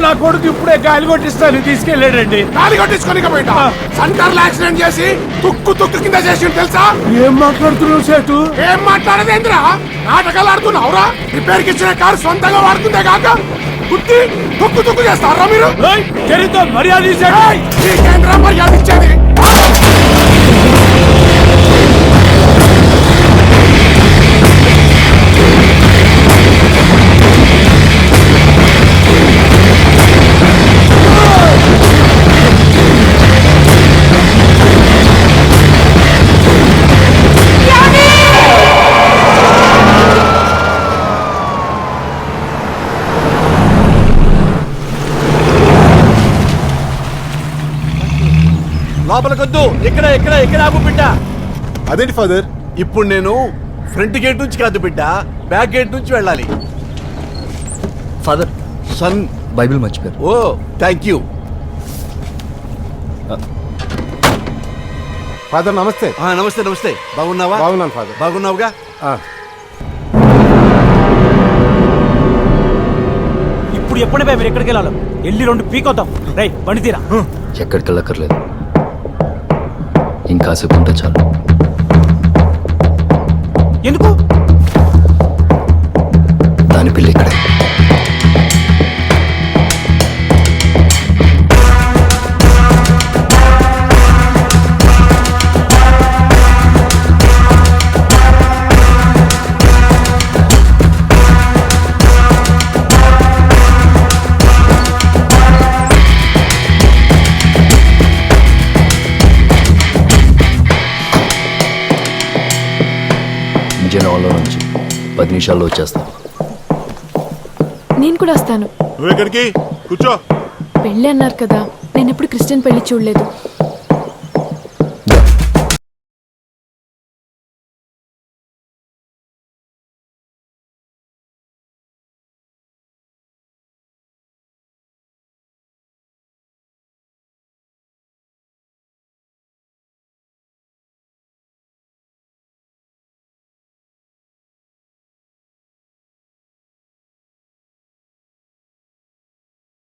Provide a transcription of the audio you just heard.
నా కొడుకు ఇప్పుడే గాలి కొట్టిస్తాను తీసుకెళ్ళాడండి. గాలి కొట్టించుకోనిక పోయినా సెంటర్లో యాక్సిడెంట్ చేసి తుక్కు కింద చేసి తెలుసా? ఏం మాట్లాడుతున్నావు సేటు? ఏం మాట్లాడదేంద్రా? నాటకాలు ఆడుతున్నావురా? రిపేర్కి ఇచ్చిన కారు సొంతంగా వాడుతుందే కాక గుర్తి తుక్కు చేస్తారా మీరు? చరిత్ర మర్యాద కేంద్ర మర్యాద ఇచ్చేది. లోపలికొద్దు, ఇక్కడ ఆపు బిడ్డ. అదేంటి ఫాదర్? ఇప్పుడు నేను ఫ్రంట్ గేట్ నుంచి కాదు బిడ్డ, బ్యాక్ గేట్ నుంచి వెళ్ళాలి. ఫాదర్, సన్ బైబిల్ మర్చిపోయారు. ఓ థ్యాంక్ యూ. ఫాదర్ నమస్తే. నమస్తే. బాగున్నావా? బాగున్నాను ఫాదర్. బాగున్నావుగా? ఇప్పుడు ఎప్పుడు మీరు ఎక్కడికి వెళ్ళాలి? వెళ్ళి 2 పీకొద్దాం. రై బండి తీరా. ఎక్కడికి వెళ్ళక్కర్లేదు, ఇంకాసేపు ఉంటే చాలు. ఎందుకు? దాని పిల్ల ఇక్కడే. జనంలో నుంచి 10 నిమిషాల్లో వచ్చేస్తాను. నేను కూడా వస్తాను. నువ్వు ఎక్కడికి? కూర్చో. పెళ్ళి అన్నారు కదా, నేను ఎప్పుడు క్రిస్టియన్ పెళ్లి చూడలేదు.